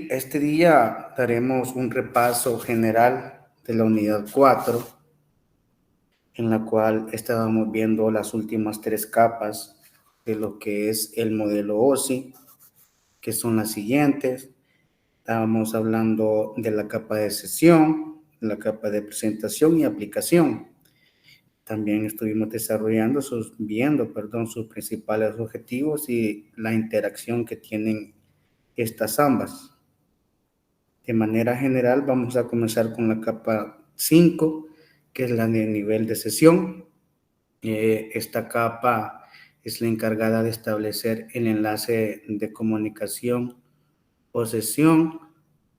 Este día daremos un repaso general de la unidad 4, en la cual estábamos viendo las últimas 3 capas de lo que es el modelo OSI, que son las siguientes. Estábamos hablando de la capa de sesión, la capa de presentación y aplicación. También estuvimos viendo sus principales objetivos y la interacción que tienen estas ambas. De manera general, vamos a comenzar con la capa 5, que es la de nivel de sesión. Esta capa es la encargada de establecer el enlace de comunicación o sesión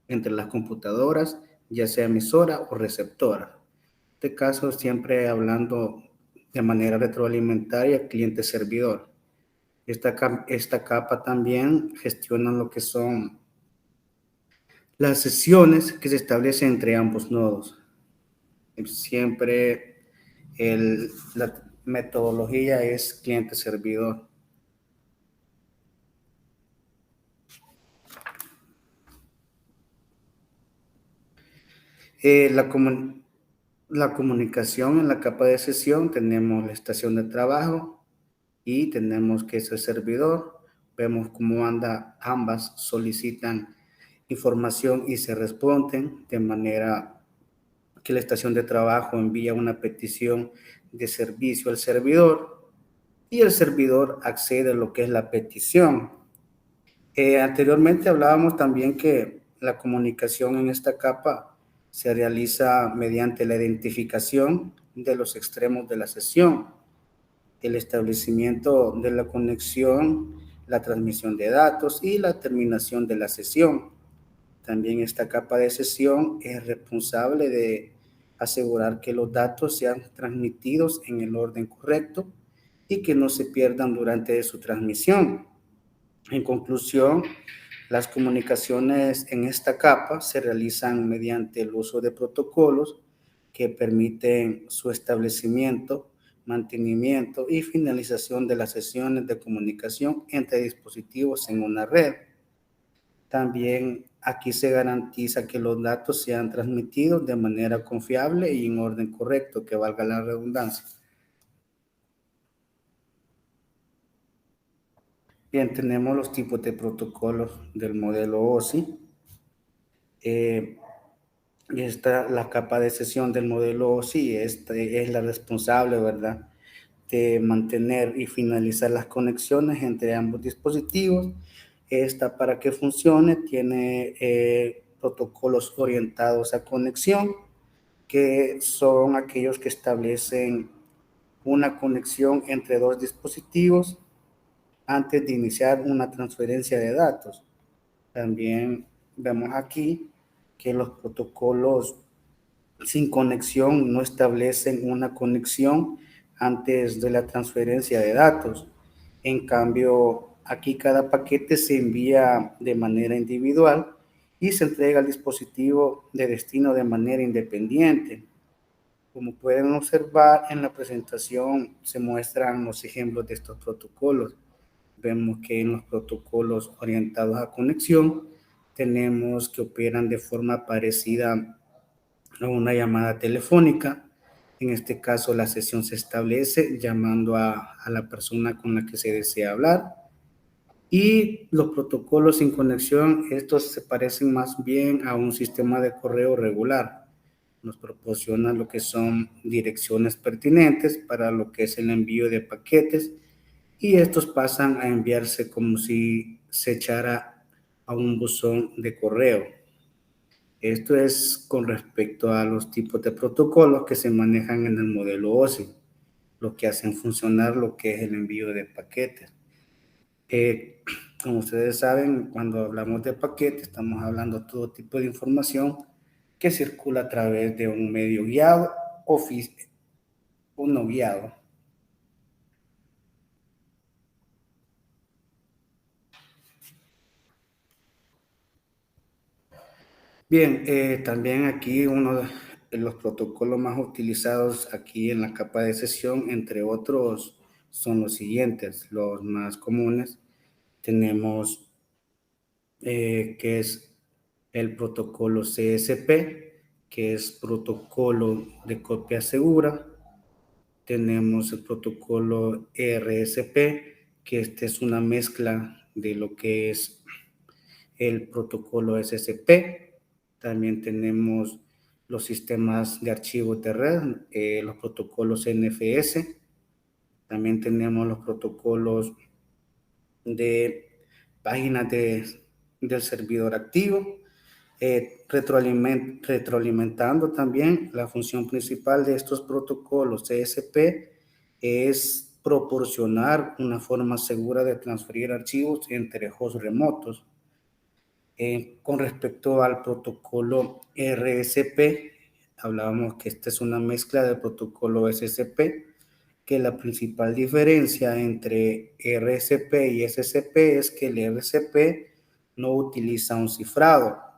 entre las computadoras, ya sea emisora o receptora. En este caso, siempre hablando de manera retroalimentaria cliente-servidor. Esta capa también gestiona lo que son las sesiones que se establecen entre ambos nodos. Siempre la metodología es cliente-servidor. La comunicación en la capa de sesión, tenemos la estación de trabajo y tenemos que es el servidor. Vemos cómo ambas solicitan información y se responden de manera que la estación de trabajo envía una petición de servicio al servidor y el servidor accede a lo que es la petición. Anteriormente hablábamos también que la comunicación en esta capa se realiza mediante la identificación de los extremos de la sesión, el establecimiento de la conexión, la transmisión de datos y la terminación de la sesión. También esta capa de sesión es responsable de asegurar que los datos sean transmitidos en el orden correcto y que no se pierdan durante su transmisión. En conclusión, las comunicaciones en esta capa se realizan mediante el uso de protocolos que permiten su establecimiento, mantenimiento y finalización de las sesiones de comunicación entre dispositivos en una red. También aquí se garantiza que los datos sean transmitidos de manera confiable y en orden correcto, que valga la redundancia. Bien, tenemos los tipos de protocolos del modelo OSI. La capa de sesión del modelo OSI es la responsable, ¿verdad?, de mantener y finalizar las conexiones entre ambos dispositivos. Esta, para que funcione, tiene protocolos orientados a conexión, que son aquellos que establecen una conexión entre dos dispositivos antes de iniciar una transferencia de datos. También vemos aquí que los protocolos sin conexión no establecen una conexión antes de la transferencia de datos. En cambio, aquí cada paquete se envía de manera individual y se entrega al dispositivo de destino de manera independiente. Como pueden observar en la presentación, se muestran los ejemplos de estos protocolos. Vemos que en los protocolos orientados a conexión tenemos que operan de forma parecida a una llamada telefónica. En este caso, la sesión se establece llamando a la persona con la que se desea hablar. Y los protocolos sin conexión, estos se parecen más bien a un sistema de correo regular. Nos proporciona lo que son direcciones pertinentes para lo que es el envío de paquetes y estos pasan a enviarse como si se echara a un buzón de correo. Esto es con respecto a los tipos de protocolos que se manejan en el modelo OSI, lo que hacen funcionar lo que es el envío de paquetes. Como ustedes saben, cuando hablamos de paquetes, estamos hablando de todo tipo de información que circula a través de un medio guiado o no guiado. Bien, también aquí uno de los protocolos más utilizados aquí en la capa de sesión, entre otros, son los siguientes, los más comunes. Tenemos que es el protocolo CSP, que es protocolo de copia segura. Tenemos el protocolo RSP, que este es una mezcla de lo que es el protocolo SSP. También tenemos los sistemas de archivos de red, los protocolos NFS. También tenemos los protocolos de páginas del servidor activo, retroalimentando también la función principal de estos protocolos CSP es proporcionar una forma segura de transferir archivos entre hosts remotos. Con respecto al protocolo RSP, hablábamos que esta es una mezcla del protocolo SSP, que la principal diferencia entre RSP y SSP es que el RSP no utiliza un cifrado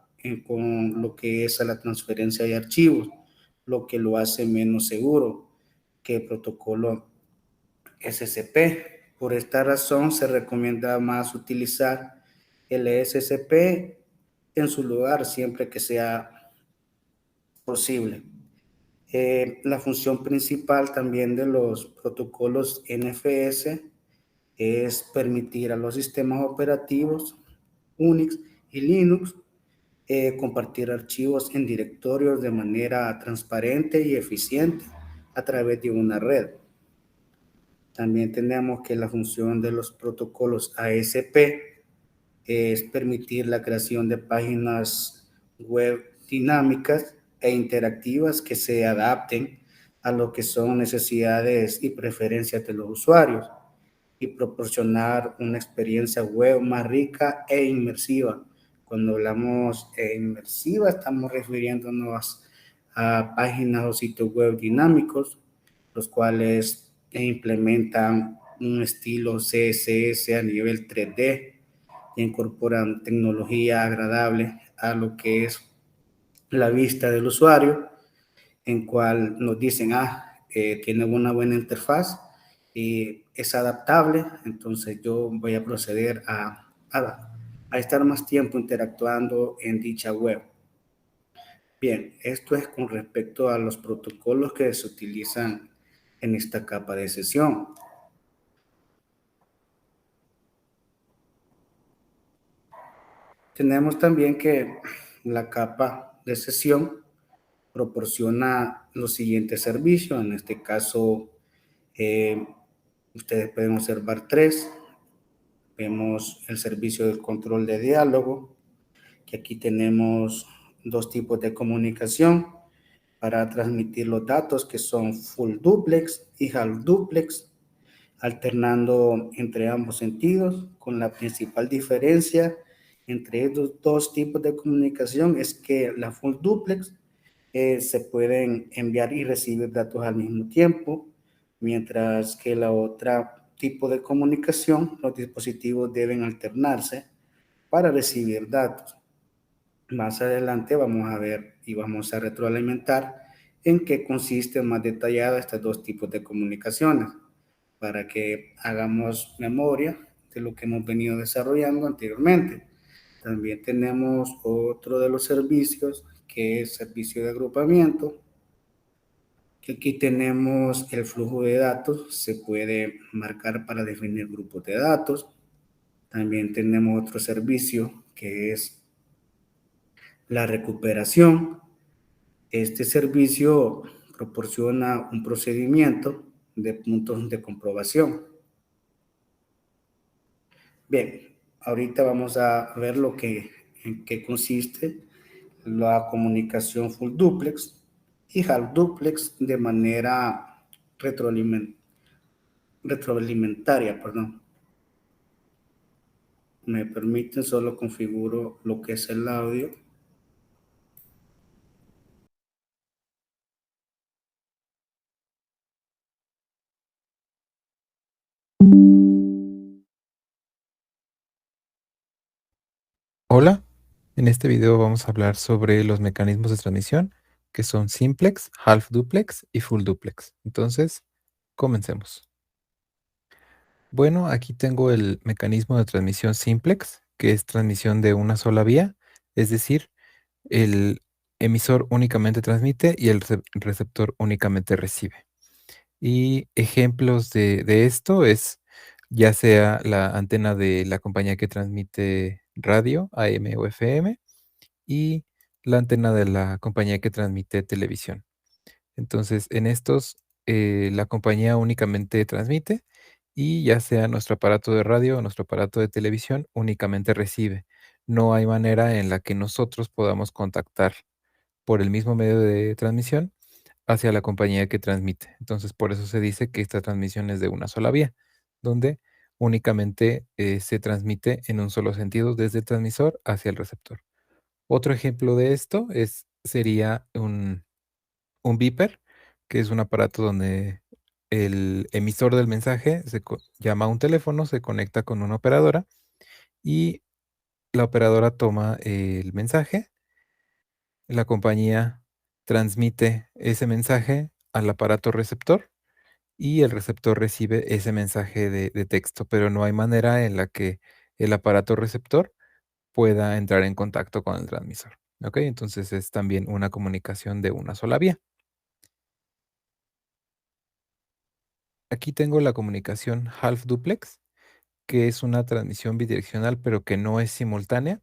con lo que es a la transferencia de archivos, lo que lo hace menos seguro que el protocolo SSP. Por esta razón se recomienda más utilizar el SSP en su lugar siempre que sea posible. La función principal también de los protocolos NFS es permitir a los sistemas operativos Unix y Linux compartir archivos en directorios de manera transparente y eficiente a través de una red. También tenemos que la función de los protocolos ASP es permitir la creación de páginas web dinámicas e interactivas que se adapten a lo que son necesidades y preferencias de los usuarios y proporcionar una experiencia web más rica e inmersiva. Cuando hablamos de inmersiva, estamos refiriéndonos a páginas o sitios web dinámicos, los cuales implementan un estilo CSS a nivel 3D e incorporan tecnología agradable a lo que es la vista del usuario, en cual nos dicen, tiene una buena interfaz y es adaptable, entonces yo voy a proceder a estar más tiempo interactuando en dicha web. Bien, esto es con respecto a los protocolos que se utilizan en esta capa de sesión. Tenemos también que la capa de sesión proporciona los siguientes servicios. En este caso, ustedes pueden observar tres. Vemos el servicio de control de diálogo, que aquí tenemos dos tipos de comunicación para transmitir los datos, que son full duplex y half duplex, alternando entre ambos sentidos, con la principal diferencia entre estos dos tipos de comunicación es que la full duplex se pueden enviar y recibir datos al mismo tiempo, mientras que la otra tipo de comunicación, los dispositivos deben alternarse para recibir datos. Más adelante vamos a ver y vamos a retroalimentar en qué consiste más detallado estos dos tipos de comunicaciones, para que hagamos memoria de lo que hemos venido desarrollando anteriormente. También tenemos otro de los servicios, que es servicio de agrupamiento, que aquí tenemos el flujo de datos, se puede marcar para definir grupos de datos. También tenemos otro servicio que es la recuperación. Este servicio proporciona un procedimiento de puntos de comprobación. Bien, ahorita vamos a ver en qué consiste la comunicación full duplex y half duplex de manera retroalimentaria, perdón. Me permiten, solo configuro lo que es el audio. Hola, en este video vamos a hablar sobre los mecanismos de transmisión que son simplex, half duplex y full duplex. Entonces, comencemos. Bueno, aquí tengo el mecanismo de transmisión simplex, que es transmisión de una sola vía, es decir, El emisor únicamente transmite y el receptor únicamente recibe. Y ejemplos de esto es ya sea la antena de la compañía que transmite radio, AM o FM, y la antena de la compañía que transmite televisión. Entonces, en estos, la compañía únicamente transmite y ya sea nuestro aparato de radio o nuestro aparato de televisión únicamente recibe. No hay manera en la que nosotros podamos contactar por el mismo medio de transmisión hacia la compañía que transmite. Entonces, por eso se dice que esta transmisión es de una sola vía, donde únicamente se transmite en un solo sentido desde el transmisor hacia el receptor. Otro ejemplo de esto sería un beeper, que es un aparato donde el emisor del mensaje llama a un teléfono, se conecta con una operadora y la operadora toma el mensaje, la compañía transmite ese mensaje al aparato receptor y el receptor recibe ese mensaje de texto, pero no hay manera en la que el aparato receptor pueda entrar en contacto con el transmisor. ¿Ok? Entonces es también una comunicación de una sola vía. Aquí tengo la comunicación half duplex, que es una transmisión bidireccional, pero que no es simultánea.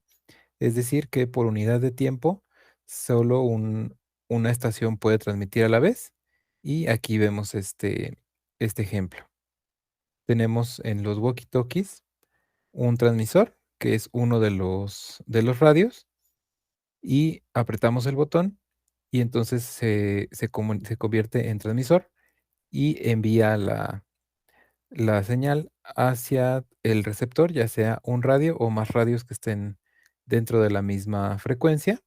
Es decir, que por unidad de tiempo, solo una estación puede transmitir a la vez. Y aquí vemos este ejemplo. Tenemos en los walkie-talkies un transmisor, que es uno de los radios, y apretamos el botón y entonces se convierte en transmisor y envía la señal hacia el receptor, ya sea un radio o más radios que estén dentro de la misma frecuencia.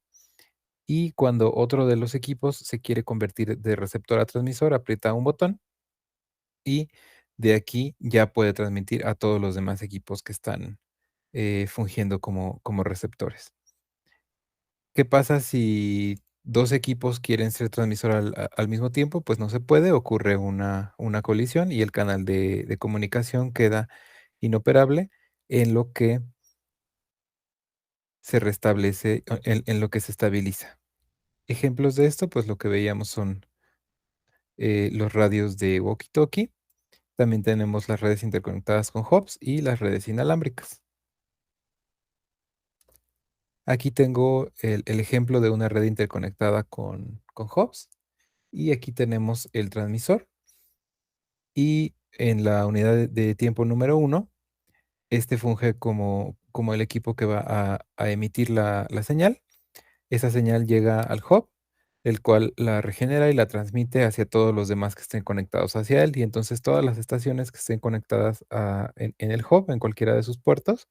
Y cuando otro de los equipos se quiere convertir de receptor a transmisor, aprieta un botón y de aquí ya puede transmitir a todos los demás equipos que están fungiendo como receptores. ¿Qué pasa si dos equipos quieren ser transmisor al mismo tiempo? Pues no se puede, ocurre una colisión y el canal de comunicación queda inoperable en lo que se restablece, en lo que se estabiliza. Ejemplos de esto, pues lo que veíamos son los radios de walkie-talkie. También tenemos las redes interconectadas con hubs y las redes inalámbricas. Aquí tengo el ejemplo de una red interconectada con hubs y aquí tenemos el transmisor. Y en la unidad de tiempo número 1, este funge como el equipo que va a emitir la señal. Esa señal llega al hub, el cual la regenera y la transmite hacia todos los demás que estén conectados hacia él. Y entonces todas las estaciones que estén conectadas en el hub, en cualquiera de sus puertos,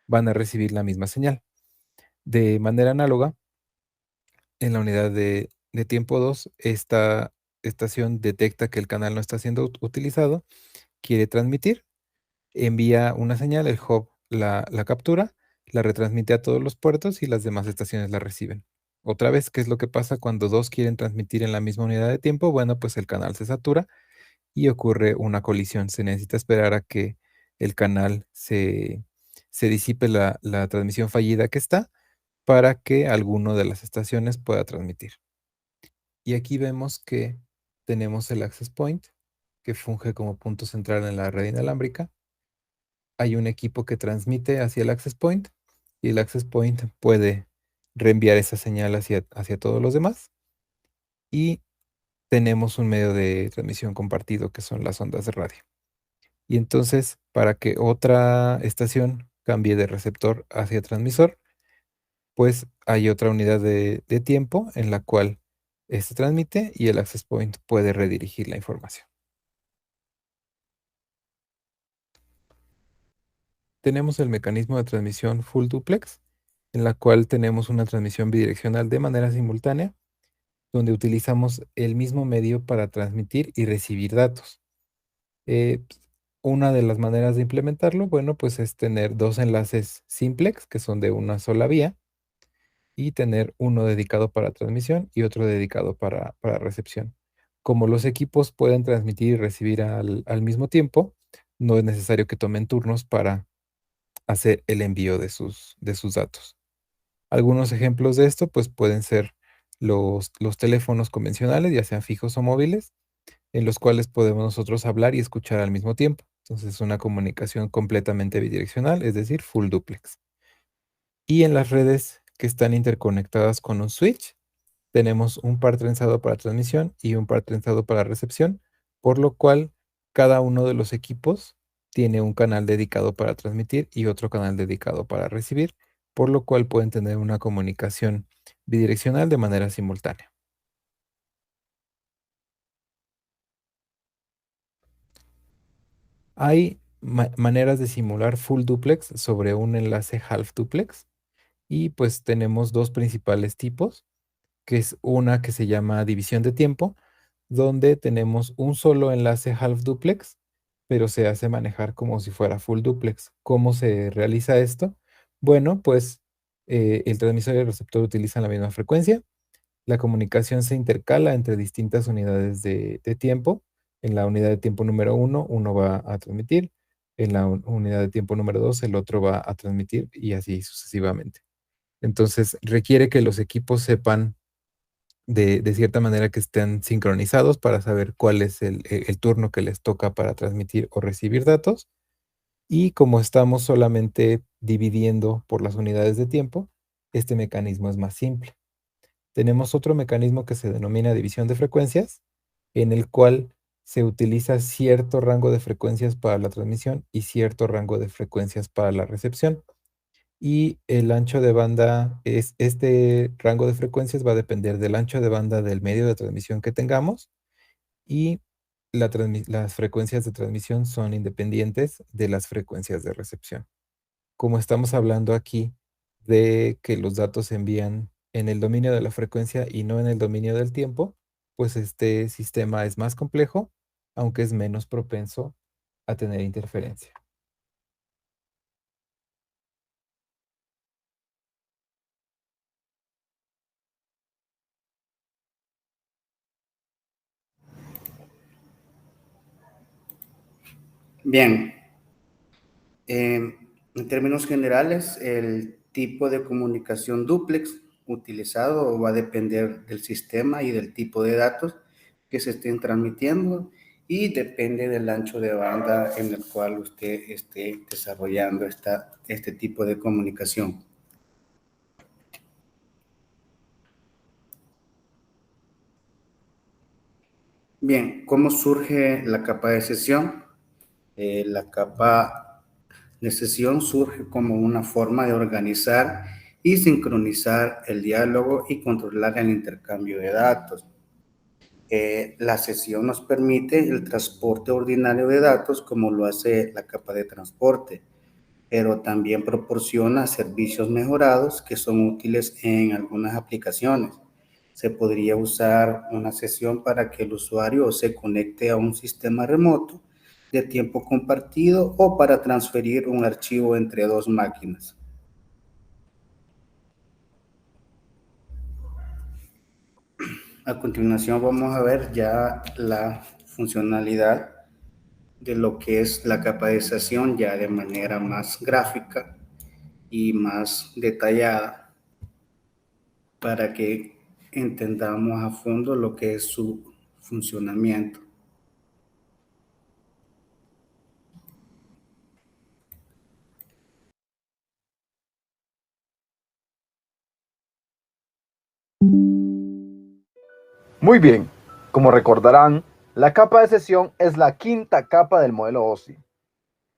van a recibir la misma señal. De manera análoga, en la unidad de tiempo 2, esta estación detecta que el canal no está siendo utilizado, quiere transmitir, envía una señal, el hub la captura, la retransmite a todos los puertos y las demás estaciones la reciben. Otra vez, ¿qué es lo que pasa cuando dos quieren transmitir en la misma unidad de tiempo? Bueno, pues el canal se satura y ocurre una colisión. Se necesita esperar a que el canal se disipe la transmisión fallida que está para que alguno de las estaciones pueda transmitir. Y aquí vemos que tenemos el access point, que funge como punto central en la red inalámbrica. Hay un equipo que transmite hacia el access point y el access point puede reenviar esa señal hacia todos los demás. Y tenemos un medio de transmisión compartido que son las ondas de radio. Y entonces, para que otra estación cambie de receptor hacia transmisor, pues hay otra unidad de tiempo en la cual se transmite y el access point puede redirigir la información. Tenemos el mecanismo de transmisión full duplex, en la cual tenemos una transmisión bidireccional de manera simultánea, donde utilizamos el mismo medio para transmitir y recibir datos. Pues, una de las maneras de implementarlo, bueno, pues es tener dos enlaces simplex, que son de una sola vía, y tener uno dedicado para transmisión y otro dedicado para recepción. Como los equipos pueden transmitir y recibir al mismo tiempo, no es necesario que tomen turnos para hacer el envío de sus datos. Algunos ejemplos de esto pues pueden ser los teléfonos convencionales, ya sean fijos o móviles, en los cuales podemos nosotros hablar y escuchar al mismo tiempo. Entonces, es una comunicación completamente bidireccional, es decir, full duplex. Y en las redes que están interconectadas con un switch, tenemos un par trenzado para transmisión y un par trenzado para recepción, por lo cual cada uno de los equipos tiene un canal dedicado para transmitir y otro canal dedicado para recibir, por lo cual pueden tener una comunicación bidireccional de manera simultánea. Hay maneras de simular full duplex sobre un enlace half duplex y pues tenemos dos principales tipos, que es una que se llama división de tiempo, donde tenemos un solo enlace half duplex, pero se hace manejar como si fuera full duplex. ¿Cómo se realiza esto? Bueno, pues el transmisor y el receptor utilizan la misma frecuencia. La comunicación se intercala entre distintas unidades de tiempo. En la unidad de tiempo número uno va a transmitir. En la unidad de tiempo número 2, el otro va a transmitir y así sucesivamente. Entonces, requiere que los equipos sepan de cierta manera que estén sincronizados para saber cuál es el turno que les toca para transmitir o recibir datos. Y como estamos solamente dividiendo por las unidades de tiempo, este mecanismo es más simple. Tenemos otro mecanismo que se denomina división de frecuencias, en el cual se utiliza cierto rango de frecuencias para la transmisión y cierto rango de frecuencias para la recepción. Y el ancho de banda este rango de frecuencias va a depender del ancho de banda del medio de transmisión que tengamos y las frecuencias de transmisión son independientes de las frecuencias de recepción. Como estamos hablando aquí de que los datos se envían en el dominio de la frecuencia y no en el dominio del tiempo, pues este sistema es más complejo, aunque es menos propenso a tener interferencia. Bien, en términos generales, el tipo de comunicación dúplex utilizado va a depender del sistema y del tipo de datos que se estén transmitiendo y depende del ancho de banda en el cual usted esté desarrollando este tipo de comunicación. Bien, ¿cómo surge la capa de sesión? La capa de sesión surge como una forma de organizar y sincronizar el diálogo y controlar el intercambio de datos. La sesión nos permite el transporte ordinario de datos como lo hace la capa de transporte, pero también proporciona servicios mejorados que son útiles en algunas aplicaciones. Se podría usar una sesión para que el usuario se conecte a un sistema remoto de tiempo compartido o para transferir un archivo entre dos máquinas. A continuación vamos a ver ya la funcionalidad de lo que es la capa de sesión ya de manera más gráfica y más detallada para que entendamos a fondo lo que es su funcionamiento. Muy bien, como recordarán, la capa de sesión es la quinta capa del modelo OSI.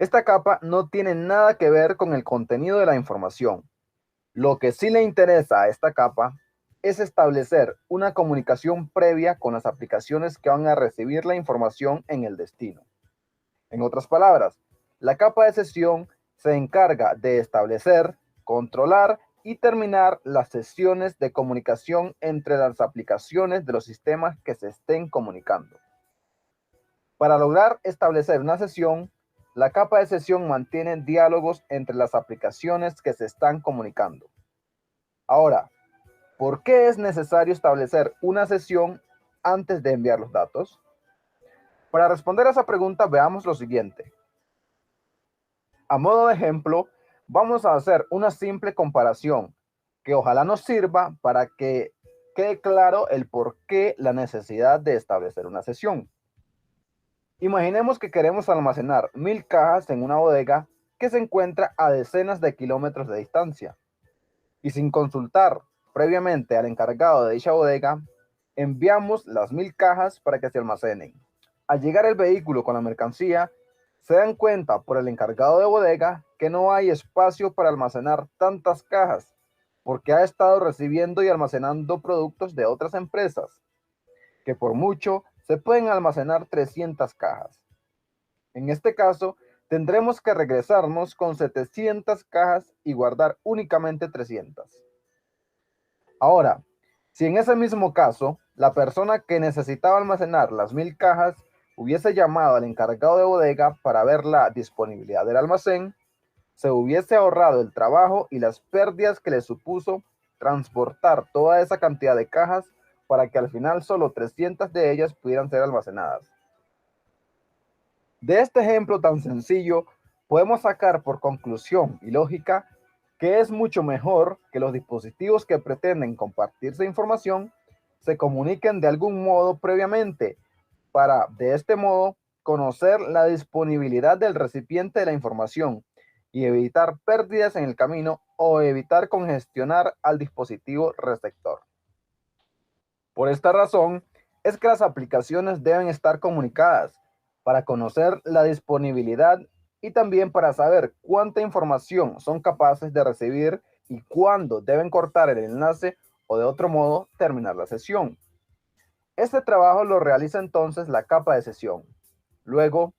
Esta capa no tiene nada que ver con el contenido de la información. Lo que sí le interesa a esta capa es establecer una comunicación previa con las aplicaciones que van a recibir la información en el destino. En otras palabras, la capa de sesión se encarga de establecer, controlar y terminar las sesiones de comunicación entre las aplicaciones de los sistemas que se estén comunicando. Para lograr establecer una sesión, la capa de sesión mantiene diálogos entre las aplicaciones que se están comunicando. Ahora, ¿por qué es necesario establecer una sesión antes de enviar los datos? Para responder a esa pregunta, veamos lo siguiente. A modo de ejemplo, vamos a hacer una simple comparación que ojalá nos sirva para que quede claro el por qué la necesidad de establecer una sesión. Imaginemos que queremos almacenar 1000 cajas en una bodega que se encuentra a decenas de kilómetros de distancia. Y sin consultar previamente al encargado de dicha bodega, enviamos las 1000 cajas para que se almacenen. Al llegar el vehículo con la mercancía, se dan cuenta por el encargado de bodega que no hay espacio para almacenar tantas cajas, porque ha estado recibiendo y almacenando productos de otras empresas, que por mucho se pueden almacenar 300 cajas. En este caso, tendremos que regresarnos con 700 cajas y guardar únicamente 300. Ahora, si en ese mismo caso, la persona que necesitaba almacenar las 1000 cajas hubiese llamado al encargado de bodega para ver la disponibilidad del almacén, se hubiese ahorrado el trabajo y las pérdidas que le supuso transportar toda esa cantidad de cajas para que al final solo 300 de ellas pudieran ser almacenadas. De este ejemplo tan sencillo, podemos sacar por conclusión y lógica que es mucho mejor que los dispositivos que pretenden compartirse información se comuniquen de algún modo previamente para, de este modo, conocer la disponibilidad del recipiente de la información y evitar pérdidas en el camino o evitar congestionar al dispositivo receptor. Por esta razón, es que las aplicaciones deben estar comunicadas para conocer la disponibilidad y también para saber cuánta información son capaces de recibir y cuándo deben cortar el enlace o de otro modo terminar la sesión. Este trabajo lo realiza entonces la capa de sesión. Luego,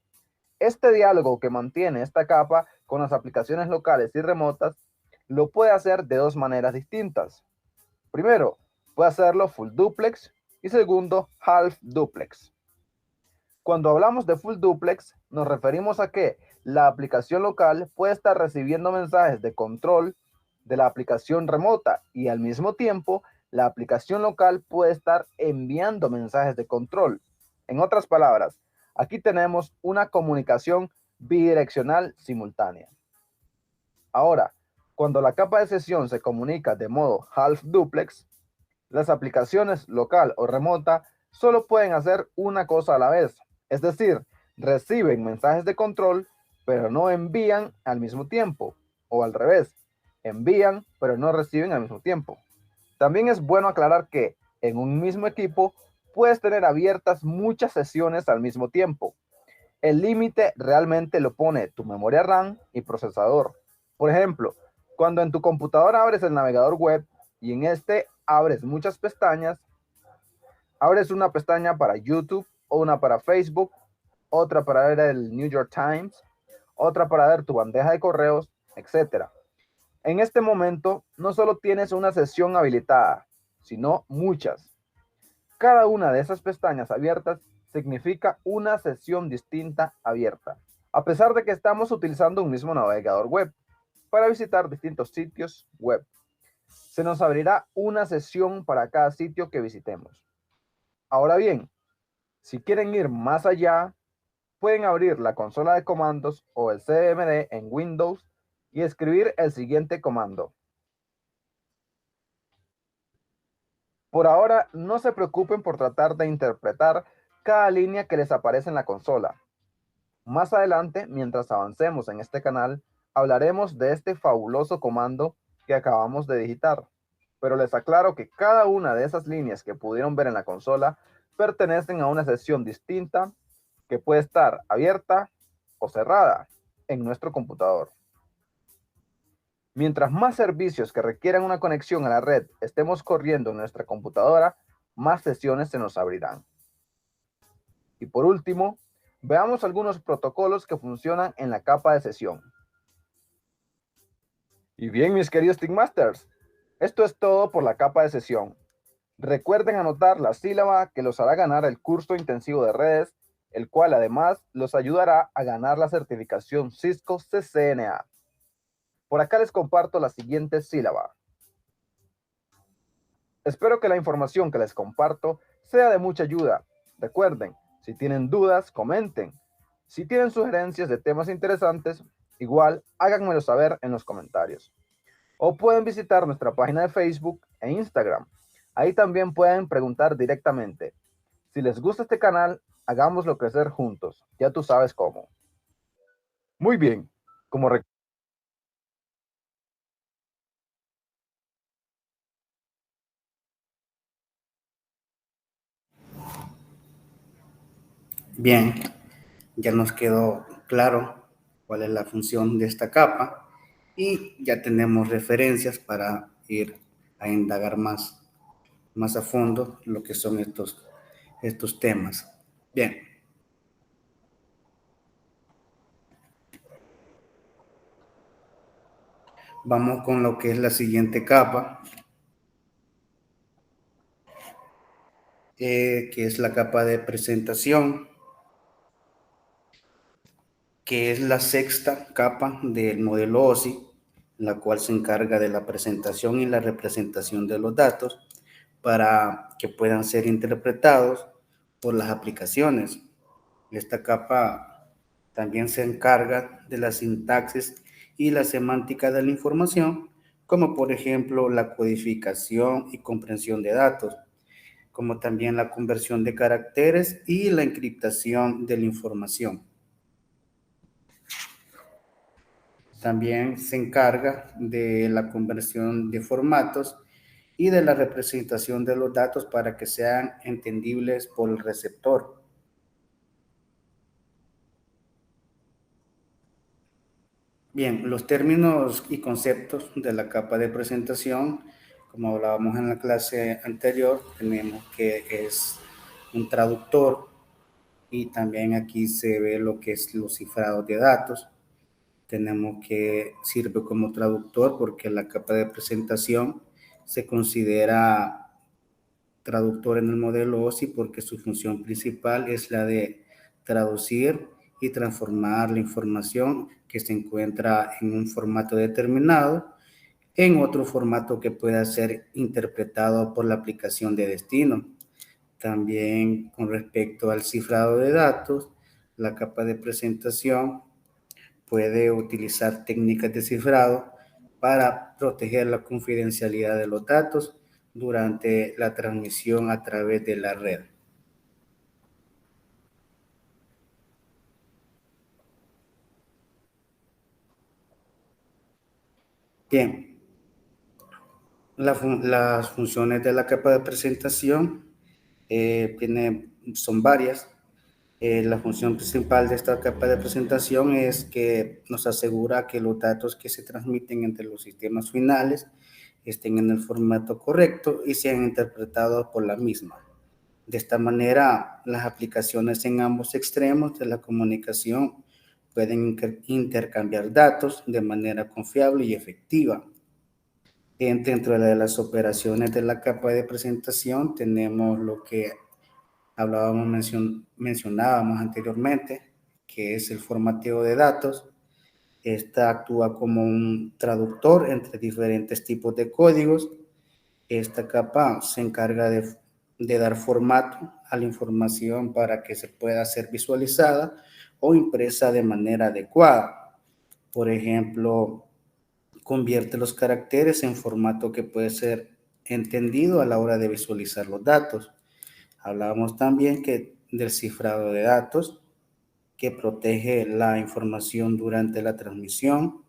este diálogo que mantiene esta capa con las aplicaciones locales y remotas lo puede hacer de dos maneras distintas. Primero, puede hacerlo full duplex y segundo, half duplex. Cuando hablamos de full duplex, nos referimos a que la aplicación local puede estar recibiendo mensajes de control de la aplicación remota y al mismo tiempo la aplicación local puede estar enviando mensajes de control. En otras palabras, aquí tenemos una comunicación bidireccional simultánea. Ahora, cuando la capa de sesión se comunica de modo half duplex, las aplicaciones local o remota solo pueden hacer una cosa a la vez. Es decir, reciben mensajes de control, pero no envían al mismo tiempo. O al revés, envían, pero no reciben al mismo tiempo. También es bueno aclarar que en un mismo equipo puedes tener abiertas muchas sesiones al mismo tiempo. El límite realmente lo pone tu memoria RAM y procesador. Por ejemplo, cuando en tu computadora abres el navegador web y en este abres muchas pestañas, abres una pestaña para YouTube, o una para Facebook, otra para ver el New York Times, otra para ver tu bandeja de correos, etc. En este momento, no solo tienes una sesión habilitada, sino muchas. Cada una de esas pestañas abiertas significa una sesión distinta abierta, a pesar de que estamos utilizando un mismo navegador web para visitar distintos sitios web. Se nos abrirá una sesión para cada sitio que visitemos. Ahora bien, si quieren ir más allá, pueden abrir la consola de comandos o el CMD en Windows y escribir el siguiente comando. Por ahora, no se preocupen por tratar de interpretar cada línea que les aparece en la consola. Más adelante, mientras avancemos en este canal, hablaremos de este fabuloso comando que acabamos de digitar. Pero les aclaro que cada una de esas líneas que pudieron ver en la consola pertenecen a una sesión distinta que puede estar abierta o cerrada en nuestro computador. Mientras más servicios que requieran una conexión a la red estemos corriendo en nuestra computadora, más sesiones se nos abrirán. Y por último, veamos algunos protocolos que funcionan en la capa de sesión. Y bien, mis queridos Teammasters, esto es todo por la capa de sesión. Recuerden anotar la sílaba que los hará ganar el curso intensivo de redes, el cual además los ayudará a ganar la certificación Cisco CCNA. Por acá les comparto la siguiente sílaba. Espero que la información que les comparto sea de mucha ayuda. Recuerden, si tienen dudas, comenten. Si tienen sugerencias de temas interesantes, igual háganmelo saber en los comentarios. o pueden visitar nuestra página de Facebook e Instagram. Ahí también pueden preguntar directamente. Si les gusta este canal, hagámoslo crecer juntos. Ya tú sabes cómo. Muy bien. Como Bien, ya nos quedó claro cuál es la función de esta capa y ya tenemos referencias para ir a indagar más a fondo lo que son estos temas. Bien. Vamos con lo que es la siguiente capa, que es la capa de presentación, que es la sexta capa del modelo OSI, la cual se encarga de la presentación y la representación de los datos para que puedan ser interpretados por las aplicaciones. Esta capa también se encarga de la sintaxis y la semántica de la información, como por ejemplo la codificación y comprensión de datos, como también la conversión de caracteres y la encriptación de la información. También se encarga de la conversión de formatos y de la representación de los datos para que sean entendibles por el receptor. Bien, los términos y conceptos de la capa de presentación, como hablábamos en la clase anterior, tenemos que es un traductor y también aquí se ve lo que es los cifrados de datos. Tenemos que sirve como traductor porque la capa de presentación se considera traductor en el modelo OSI porque su función principal es la de traducir y transformar la información que se encuentra en un formato determinado en otro formato que pueda ser interpretado por la aplicación de destino. También con respecto al cifrado de datos, la capa de presentación puede utilizar técnicas de cifrado para proteger la confidencialidad de los datos durante la transmisión a través de la red. Bien, las funciones de la capa de presentación son varias. La función principal de esta capa de presentación es que nos asegura que los datos que se transmiten entre los sistemas finales estén en el formato correcto y sean interpretados por la misma. De esta manera, las aplicaciones en ambos extremos de la comunicación pueden intercambiar datos de manera confiable y efectiva. Dentro de las operaciones de la capa de presentación tenemos lo que mencionábamos anteriormente, que es el formateo de datos. Esta actúa como un traductor entre diferentes tipos de códigos. Esta capa se encarga de dar formato a la información para que se pueda ser visualizada o impresa de manera adecuada. Por ejemplo, convierte los caracteres en formato que puede ser entendido a la hora de visualizar los datos. Hablábamos también del cifrado de datos, que protege la información durante la transmisión.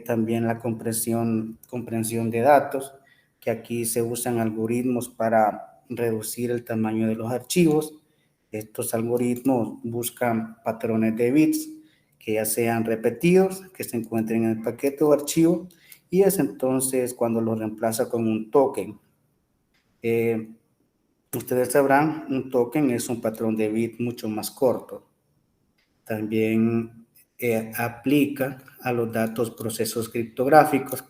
También la comprensión de datos, que aquí se usan algoritmos para reducir el tamaño de los archivos. Estos algoritmos buscan patrones de bits que ya sean repetidos, que se encuentren en el paquete o archivo, y es entonces cuando lo reemplaza con un token. Ustedes sabrán, un token es un patrón de bit mucho más corto. También aplica a los datos procesos criptográficos,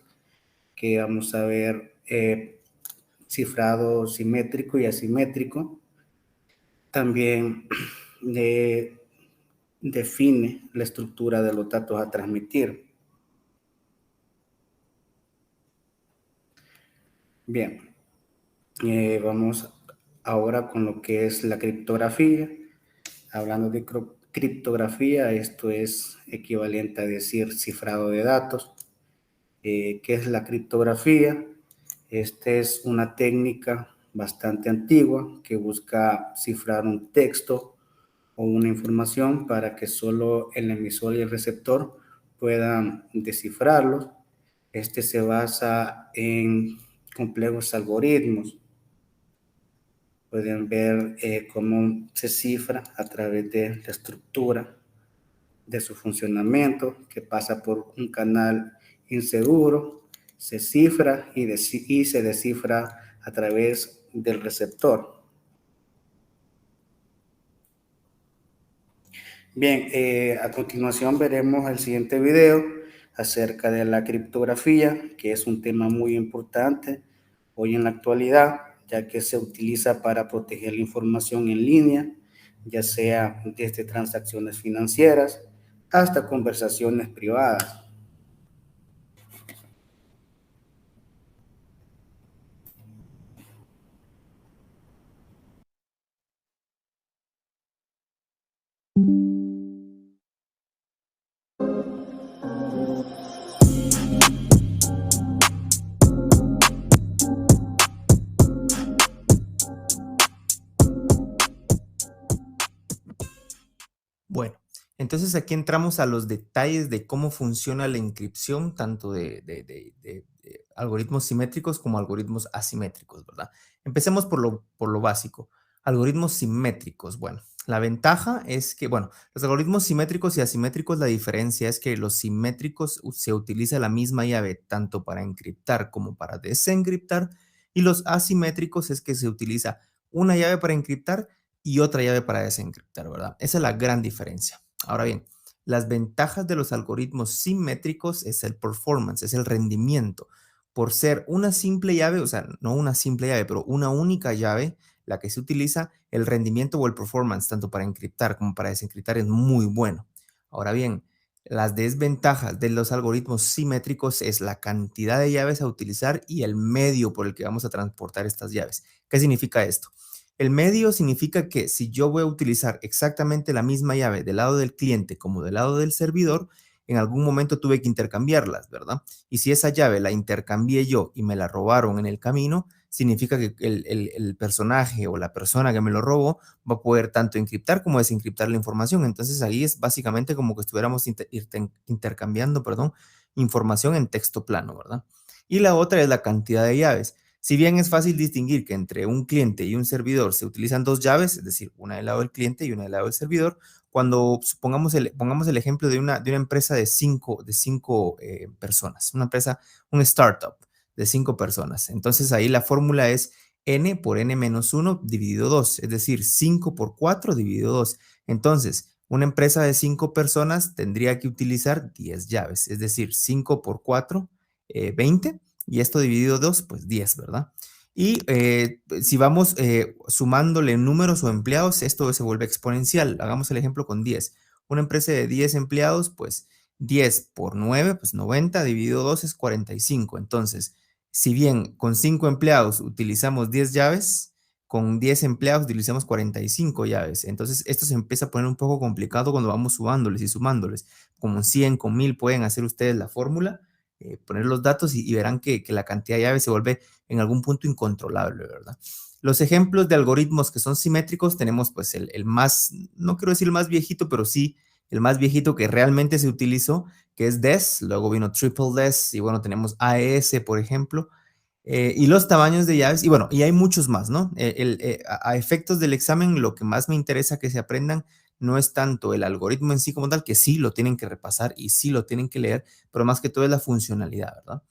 que vamos a ver cifrado simétrico y asimétrico. También define la estructura de los datos a transmitir. Bien, vamos ahora con lo que es la criptografía. Hablando de criptografía, esto es equivalente a decir cifrado de datos. ¿Qué es la criptografía? Esta es una técnica bastante antigua que busca cifrar un texto o una información para que solo el emisor y el receptor puedan descifrarlo. Este se basa en complejos algoritmos. Pueden ver cómo se cifra a través de la estructura de su funcionamiento, que pasa por un canal inseguro, se cifra y se descifra a través del receptor. Bien, a continuación veremos el siguiente video acerca de la criptografía, que es un tema muy importante hoy en la actualidad, ya que se utiliza para proteger la información en línea, ya sea desde transacciones financieras hasta conversaciones privadas. Bueno, entonces aquí entramos a los detalles de cómo funciona la encripción, tanto de algoritmos simétricos como algoritmos asimétricos, ¿verdad? Empecemos por lo básico. Algoritmos simétricos. Bueno, la ventaja es que, bueno, los algoritmos simétricos y asimétricos, la diferencia es que los simétricos se utiliza la misma llave tanto para encriptar como para desencriptar, y los asimétricos es que se utiliza una llave para encriptar y otra llave para desencriptar, ¿verdad? Esa es la gran diferencia. Ahora bien, las ventajas de los algoritmos simétricos es el performance, es el rendimiento. Por ser una simple llave, o sea, no una simple llave, pero una única llave, la que se utiliza, el rendimiento o el performance, tanto para encriptar como para desencriptar, es muy bueno. Ahora bien, las desventajas de los algoritmos simétricos es la cantidad de llaves a utilizar y el medio por el que vamos a transportar estas llaves. ¿Qué significa esto? El medio significa que si yo voy a utilizar exactamente la misma llave del lado del cliente como del lado del servidor, en algún momento tuve que intercambiarlas, ¿verdad? Y si esa llave la intercambié yo y me la robaron en el camino, significa que el personaje o la persona que me lo robó va a poder tanto encriptar como desencriptar la información. Entonces ahí es básicamente como que estuviéramos intercambiando, perdón, información en texto plano, ¿verdad? Y la otra es la cantidad de llaves. Si bien es fácil distinguir que entre un cliente y un servidor se utilizan dos llaves, es decir, una del lado del cliente y una del lado del servidor, cuando pongamos el ejemplo de una empresa de cinco personas, una empresa, un startup de 5 personas. Entonces ahí la fórmula es n por n-1 dividido 2, es decir, 5 por 4 dividido 2. Entonces, una empresa de 5 personas tendría que utilizar 10 llaves, es decir, 5 por 4, 20. Y esto dividido 2, pues 10, ¿verdad? Y si vamos sumándole números o empleados, esto se vuelve exponencial. Hagamos el ejemplo con 10. Una empresa de 10 empleados, pues 10 por 9, pues 90, dividido 2 es 45. Entonces, si bien con 5 empleados utilizamos 10 llaves, con 10 empleados utilizamos 45 llaves. Entonces, esto se empieza a poner un poco complicado cuando vamos sumándoles y sumándoles. Como 100 con 1000 pueden hacer ustedes la fórmula. Poner los datos y verán que la cantidad de llaves se vuelve en algún punto incontrolable, ¿verdad? Los ejemplos de algoritmos que son simétricos tenemos pues el más, no quiero decir el más viejito, pero sí el más viejito que realmente se utilizó, que es DES, luego vino Triple DES y bueno, tenemos AES, por ejemplo, y los tamaños de llaves, y bueno, y hay muchos más, ¿no? A efectos del examen, lo que más me interesa que se aprendan no es tanto el algoritmo en sí como tal, que sí lo tienen que repasar y sí lo tienen que leer, pero más que todo es la funcionalidad, ¿verdad?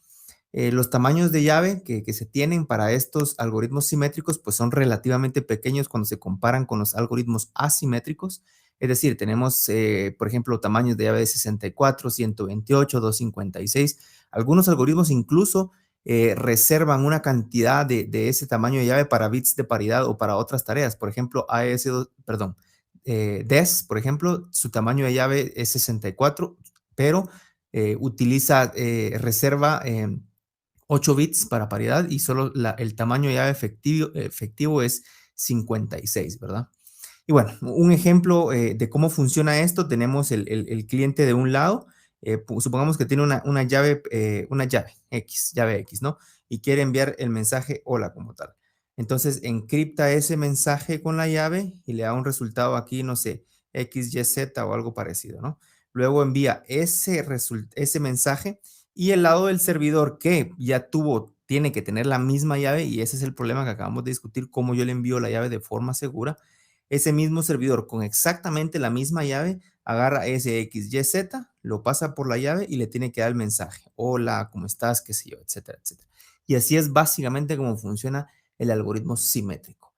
Los tamaños de llave que se tienen para estos algoritmos simétricos pues son relativamente pequeños cuando se comparan con los algoritmos asimétricos. Es decir, tenemos, por ejemplo, tamaños de llave de 64, 128, 256. Algunos algoritmos incluso reservan una cantidad de ese tamaño de llave para bits de paridad o para otras tareas. Por ejemplo, DES, por ejemplo, su tamaño de llave es 64, pero reserva 8 bits para paridad y solo el tamaño de llave efectivo es 56, ¿verdad? Y bueno, un ejemplo de cómo funciona esto, tenemos el cliente de un lado, supongamos que tiene una llave X, ¿no? Y quiere enviar el mensaje hola como tal. Entonces encripta ese mensaje con la llave y le da un resultado aquí, no sé, XYZ o algo parecido, ¿no? Luego envía ese mensaje y el lado del servidor que ya tiene que tener la misma llave, y ese es el problema que acabamos de discutir, cómo yo le envío la llave de forma segura. Ese mismo servidor con exactamente la misma llave agarra ese XYZ, lo pasa por la llave y le tiene que dar el mensaje. Hola, ¿cómo estás? Qué sé yo, etcétera, etcétera. Y así es básicamente como funciona el algoritmo simétrico.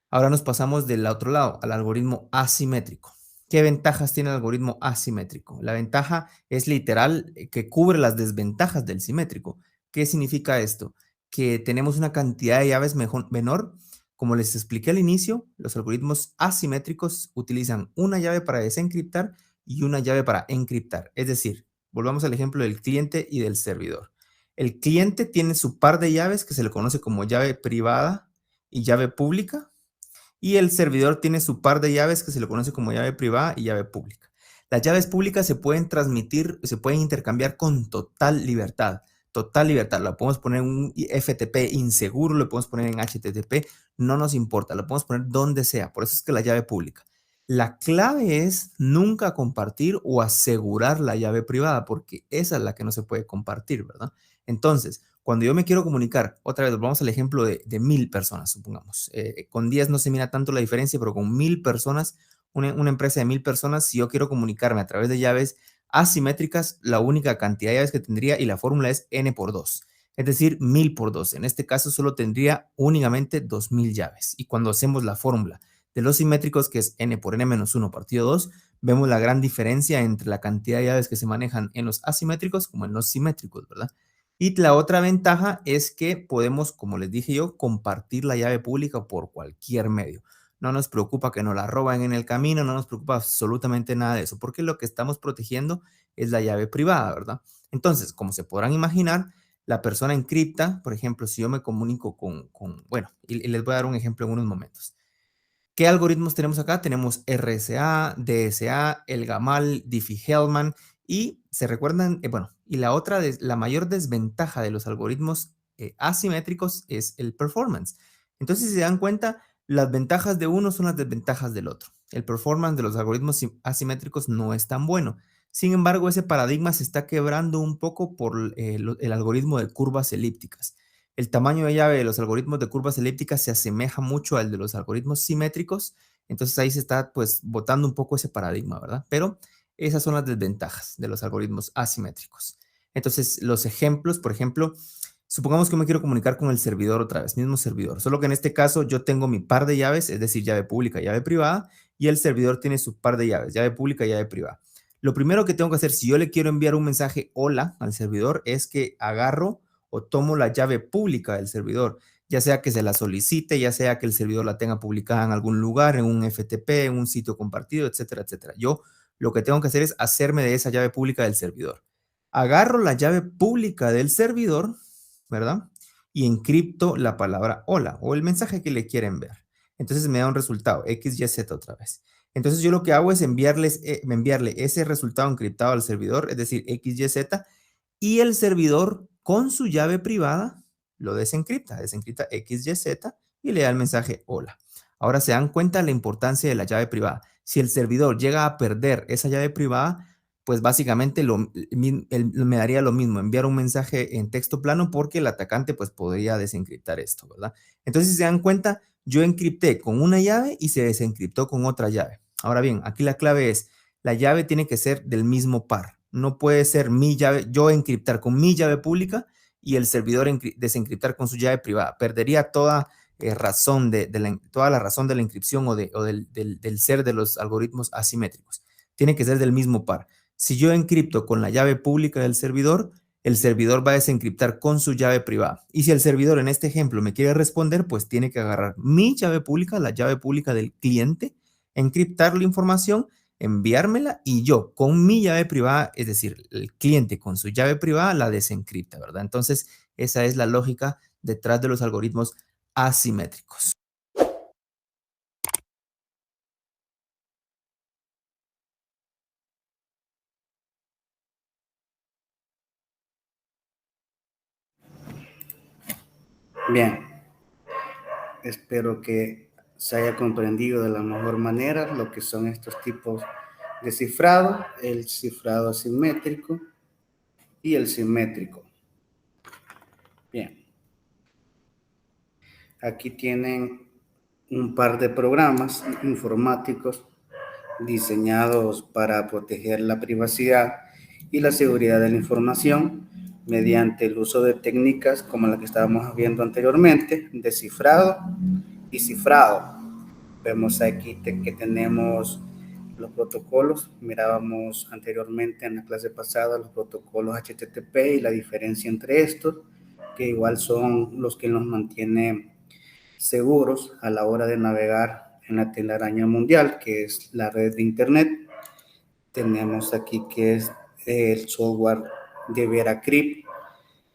Ahora nos pasamos del otro lado, al algoritmo asimétrico. ¿Qué ventajas tiene el algoritmo asimétrico? La ventaja es literal que cubre las desventajas del simétrico. ¿Qué significa esto? Que tenemos una cantidad de llaves menor. Como les expliqué al inicio, los algoritmos asimétricos utilizan una llave para desencriptar y una llave para encriptar. Es decir, volvamos al ejemplo del cliente y del servidor. El cliente tiene su par de llaves que se le conoce como llave privada y llave pública, y el servidor tiene su par de llaves que se le conoce como llave privada y llave pública. Las llaves públicas se pueden transmitir, se pueden intercambiar con total libertad. Total libertad. La podemos poner en un FTP inseguro, lo podemos poner en HTTP, no nos importa, la podemos poner donde sea. Por eso es que la llave pública. La clave es nunca compartir o asegurar la llave privada, porque esa es la que no se puede compartir, ¿verdad? Entonces, cuando yo me quiero comunicar, otra vez, vamos al ejemplo de 1000 personas, supongamos. Con 10 no se mira tanto la diferencia, pero con 1000 personas, una empresa de 1000 personas, si yo quiero comunicarme a través de llaves asimétricas, la única cantidad de llaves que tendría, y la fórmula es n por 2, es decir, 1000 por 2. En este caso solo tendría únicamente 2000 llaves. Y cuando hacemos la fórmula de los simétricos, que es n por n menos 1 partido 2, vemos la gran diferencia entre la cantidad de llaves que se manejan en los asimétricos como en los simétricos, ¿verdad? Y la otra ventaja es que podemos, como les dije yo, compartir la llave pública por cualquier medio. No nos preocupa que nos la roben en el camino, no nos preocupa absolutamente nada de eso, porque lo que estamos protegiendo es la llave privada, ¿verdad? Entonces, como se podrán imaginar, la persona encripta, por ejemplo, si yo me comunico bueno, y les voy a dar un ejemplo en unos momentos. ¿Qué algoritmos tenemos acá? Tenemos RSA, DSA, el Gamal, Diffie-Hellman, y se recuerdan, bueno, y la mayor desventaja de los algoritmos asimétricos es el performance. Entonces, si se dan cuenta, las ventajas de uno son las desventajas del otro. El performance de los algoritmos asimétricos no es tan bueno. Sin embargo, ese paradigma se está quebrando un poco por el algoritmo de curvas elípticas. El tamaño de llave de los algoritmos de curvas elípticas se asemeja mucho al de los algoritmos simétricos, entonces ahí se está pues botando un poco ese paradigma, ¿verdad? Pero esas son las desventajas de los algoritmos asimétricos. Entonces, los ejemplos, por ejemplo, supongamos que me quiero comunicar con el servidor otra vez, mismo servidor, solo que en este caso yo tengo mi par de llaves, es decir, llave pública y llave privada, y el servidor tiene su par de llaves, llave pública y llave privada. Lo primero que tengo que hacer si yo le quiero enviar un mensaje hola al servidor es que agarro o tomo la llave pública del servidor, ya sea que se la solicite, ya sea que el servidor la tenga publicada en algún lugar, en un FTP, en un sitio compartido, etcétera, etcétera. Yo lo que tengo que hacer es hacerme de esa llave pública del servidor. Agarro la llave pública del servidor, ¿verdad? Y encripto la palabra hola o el mensaje que le quieren ver. Entonces me da un resultado, XYZ otra vez. Entonces yo lo que hago es enviarle ese resultado encriptado al servidor, es decir, XYZ, y el servidor con su llave privada lo desencripta XYZ y le da el mensaje hola. Ahora se dan cuenta de la importancia de la llave privada. Si el servidor llega a perder esa llave privada, pues básicamente me daría lo mismo, enviar un mensaje en texto plano, porque el atacante pues podría desencriptar esto, ¿verdad? Entonces, si se dan cuenta, yo encripté con una llave y se desencriptó con otra llave. Ahora bien, aquí la clave es, la llave tiene que ser del mismo par. No puede ser mi llave, yo encriptar con mi llave pública y el servidor desencriptar con su llave privada. Perdería toda toda la razón de la encripción o del ser de los algoritmos asimétricos. Tiene que ser del mismo par. Si yo encripto con la llave pública del servidor, el servidor va a desencriptar con su llave privada. Y si el servidor en este ejemplo me quiere responder, pues tiene que agarrar mi llave pública, la llave pública del cliente, encriptar la información, enviármela, y yo con mi llave privada, es decir, el cliente con su llave privada la desencripta, ¿verdad? Entonces, esa es la lógica detrás de los algoritmos asimétricos. Bien, espero que se haya comprendido de la mejor manera lo que son estos tipos de cifrado, el cifrado asimétrico y el simétrico. Bien, aquí tienen un par de programas informáticos diseñados para proteger la privacidad y la seguridad de la información mediante el uso de técnicas como la que estábamos viendo anteriormente, de cifrado y cifrado. Vemos aquí que tenemos los protocolos, mirábamos anteriormente en la clase pasada los protocolos HTTP y la diferencia entre estos, que igual son los que nos mantienen seguros a la hora de navegar en la telaraña mundial, que es la red de Internet. Tenemos aquí que es el software de VeraCrypt,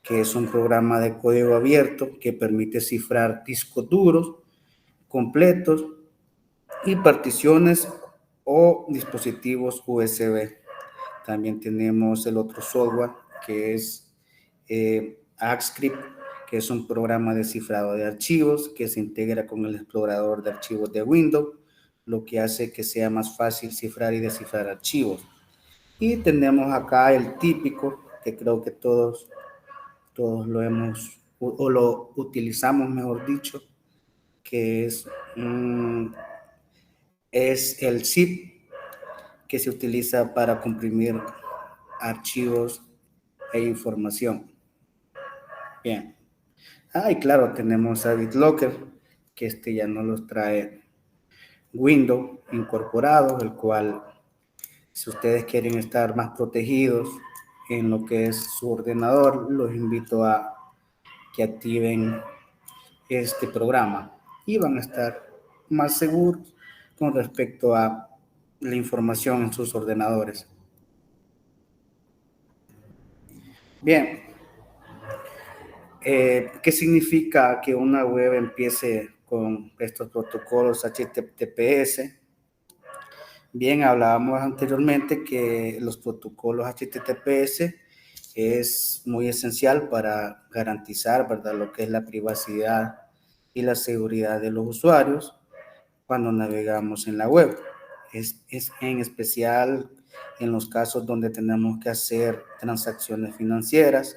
que es un programa de código abierto que permite cifrar discos duros completos y particiones o dispositivos USB. También tenemos el otro software que es AppScript, que es un programa de cifrado de archivos que se integra con el explorador de archivos de Windows, lo que hace que sea más fácil cifrar y descifrar archivos. Y tenemos acá el típico, que creo que todos lo hemos, o lo utilizamos, mejor dicho, que es el zip, que se utiliza para comprimir archivos e información. Bien. Y claro, tenemos a BitLocker, que ya no los trae Windows incorporado, el cual, si ustedes quieren estar más protegidos en lo que es su ordenador, los invito a que activen este programa y van a estar más seguros con respecto a la información en sus ordenadores. Bien, ¿qué significa que una web empiece con estos protocolos HTTPS? Bien, hablábamos anteriormente que los protocolos HTTPS es muy esencial para garantizar, ¿verdad?, lo que es la privacidad y la seguridad de los usuarios cuando navegamos en la web. Es en especial en los casos donde tenemos que hacer transacciones financieras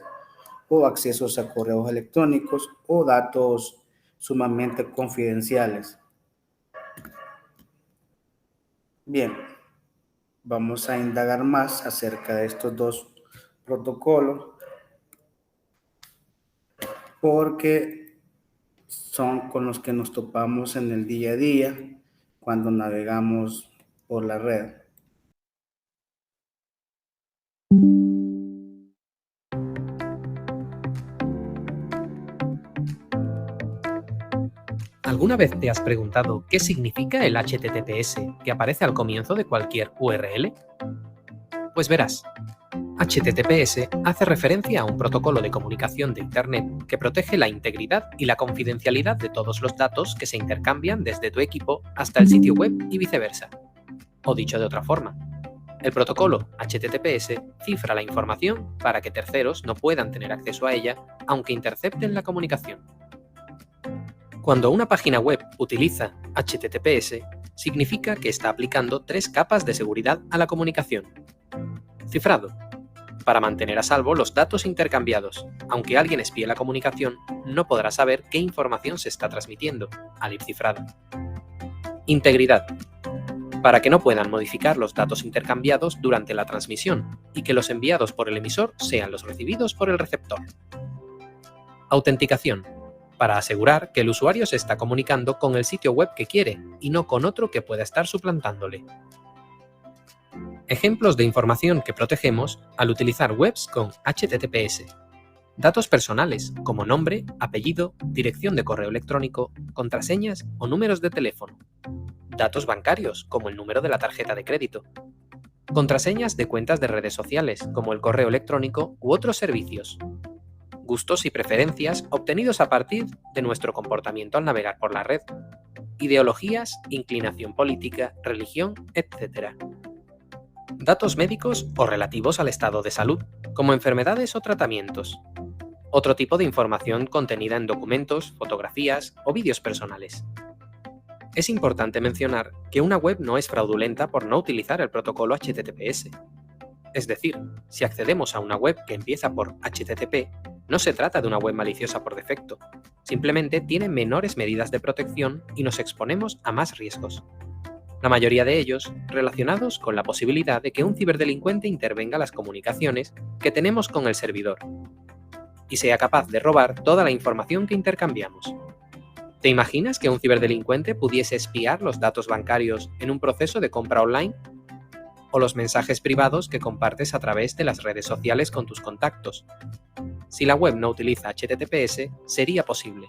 o accesos a correos electrónicos o datos sumamente confidenciales. Bien, vamos a indagar más acerca de estos dos protocolos porque son con los que nos topamos en el día a día cuando navegamos por la red. ¿Alguna vez te has preguntado qué significa el HTTPS que aparece al comienzo de cualquier URL? Pues verás, HTTPS hace referencia a un protocolo de comunicación de Internet que protege la integridad y la confidencialidad de todos los datos que se intercambian desde tu equipo hasta el sitio web y viceversa. O dicho de otra forma, el protocolo HTTPS cifra la información para que terceros no puedan tener acceso a ella aunque intercepten la comunicación. Cuando una página web utiliza HTTPS, significa que está aplicando 3 capas de seguridad a la comunicación. Cifrado, para mantener a salvo los datos intercambiados. Aunque alguien espíe la comunicación, no podrá saber qué información se está transmitiendo, al ir cifrada. Integridad, para que no puedan modificar los datos intercambiados durante la transmisión y que los enviados por el emisor sean los recibidos por el receptor. Autenticación, para asegurar que el usuario se está comunicando con el sitio web que quiere y no con otro que pueda estar suplantándole. Ejemplos de información que protegemos al utilizar webs con HTTPS. Datos personales como nombre, apellido, dirección de correo electrónico, contraseñas o números de teléfono. Datos bancarios como el número de la tarjeta de crédito. Contraseñas de cuentas de redes sociales como el correo electrónico u otros servicios. Gustos y preferencias obtenidos a partir de nuestro comportamiento al navegar por la red. Ideologías, inclinación política, religión, etc. Datos médicos o relativos al estado de salud, como enfermedades o tratamientos. otro tipo de información contenida en documentos, fotografías o vídeos personales. Es importante mencionar que una web no es fraudulenta por no utilizar el protocolo HTTPS. Es decir, si accedemos a una web que empieza por HTTP, no se trata de una web maliciosa por defecto, simplemente tiene menores medidas de protección y nos exponemos a más riesgos. La mayoría de ellos relacionados con la posibilidad de que un ciberdelincuente intervenga las comunicaciones que tenemos con el servidor y sea capaz de robar toda la información que intercambiamos. ¿Te imaginas que un ciberdelincuente pudiese espiar los datos bancarios en un proceso de compra online? ¿O los mensajes privados que compartes a través de las redes sociales con tus contactos? Si la web no utiliza HTTPS, sería posible.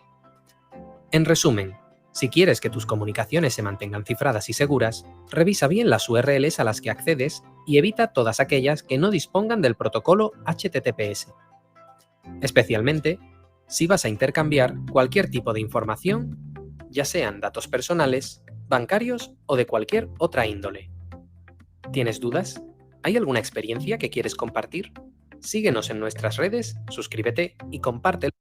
En resumen, si quieres que tus comunicaciones se mantengan cifradas y seguras, revisa bien las URLs a las que accedes y evita todas aquellas que no dispongan del protocolo HTTPS. Especialmente si vas a intercambiar cualquier tipo de información, ya sean datos personales, bancarios o de cualquier otra índole. ¿Tienes dudas? ¿Hay alguna experiencia que quieres compartir? Síguenos en nuestras redes, suscríbete y compártelo.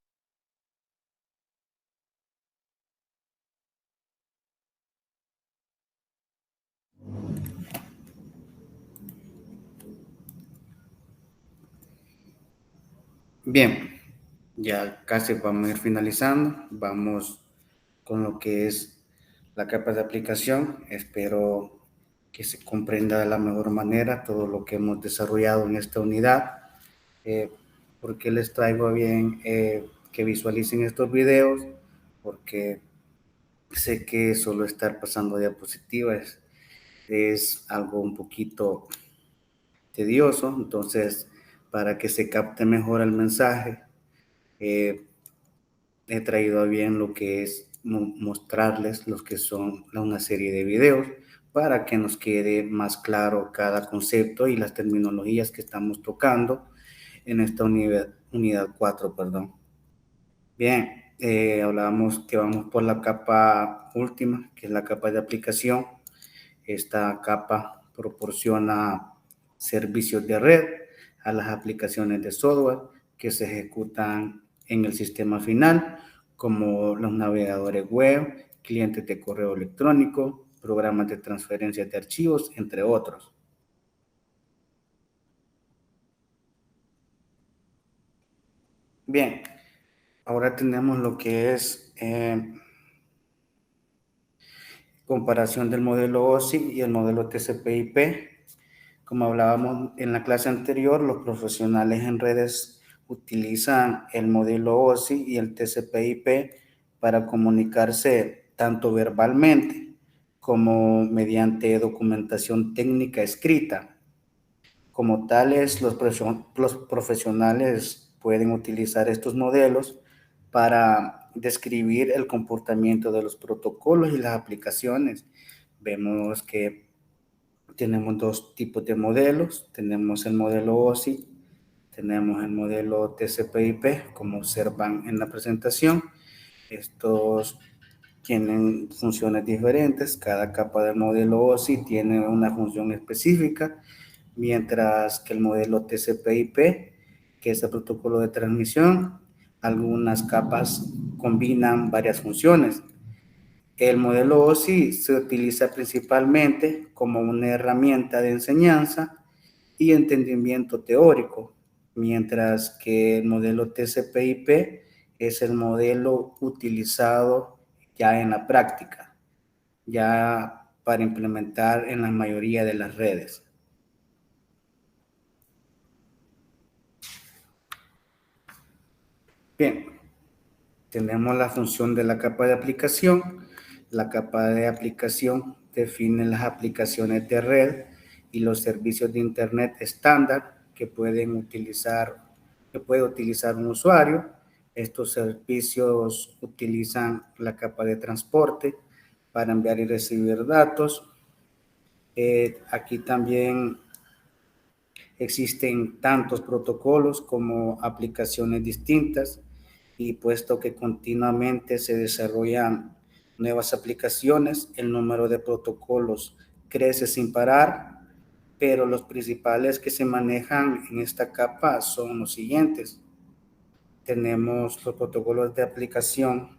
Bien, ya casi vamos a ir finalizando. Vamos con lo que es la capa de aplicación. Espero que se comprenda de la mejor manera todo lo que hemos desarrollado en esta unidad. Porque les traigo bien que visualicen estos videos, porque sé que solo estar pasando diapositivas es algo un poquito tedioso. Entonces, para que se capte mejor el mensaje, he traído a bien lo que es mostrarles lo que son una serie de videos para que nos quede más claro cada concepto y las terminologías que estamos tocando en esta unidad 4, perdón. Bien, hablábamos que vamos por la capa última, que es la capa de aplicación. Esta capa proporciona servicios de red a las aplicaciones de software que se ejecutan en el sistema final, como los navegadores web, clientes de correo electrónico, programas de transferencia de archivos, entre otros. Bien, ahora tenemos lo que es comparación del modelo OSI y el modelo TCP/IP. Como hablábamos en la clase anterior, los profesionales en redes utilizan el modelo OSI y el TCP/IP para comunicarse tanto verbalmente como mediante documentación técnica escrita. Como tales, los profesionales pueden utilizar estos modelos para describir el comportamiento de los protocolos y las aplicaciones. Vemos que tenemos dos tipos de modelos. Tenemos el modelo OSI, tenemos el modelo TCP/IP, como observan en la presentación. Estos tienen funciones diferentes. Cada capa del modelo OSI tiene una función específica, mientras que el modelo TCP/IP, que es el protocolo de transmisión, algunas capas combinan varias funciones. El modelo OSI se utiliza principalmente como una herramienta de enseñanza y entendimiento teórico, mientras que el modelo TCP/IP es el modelo utilizado ya en la práctica, ya para implementar en la mayoría de las redes. Bien, tenemos la función de la capa de aplicación. La capa de aplicación define las aplicaciones de red y los servicios de Internet estándar que puede utilizar un usuario. Estos servicios utilizan la capa de transporte para enviar y recibir datos. Aquí también existen tantos protocolos como aplicaciones distintas, y puesto que continuamente se desarrollan nuevas aplicaciones, el número de protocolos crece sin parar, pero los principales que se manejan en esta capa son los siguientes. tenemos los protocolos de aplicación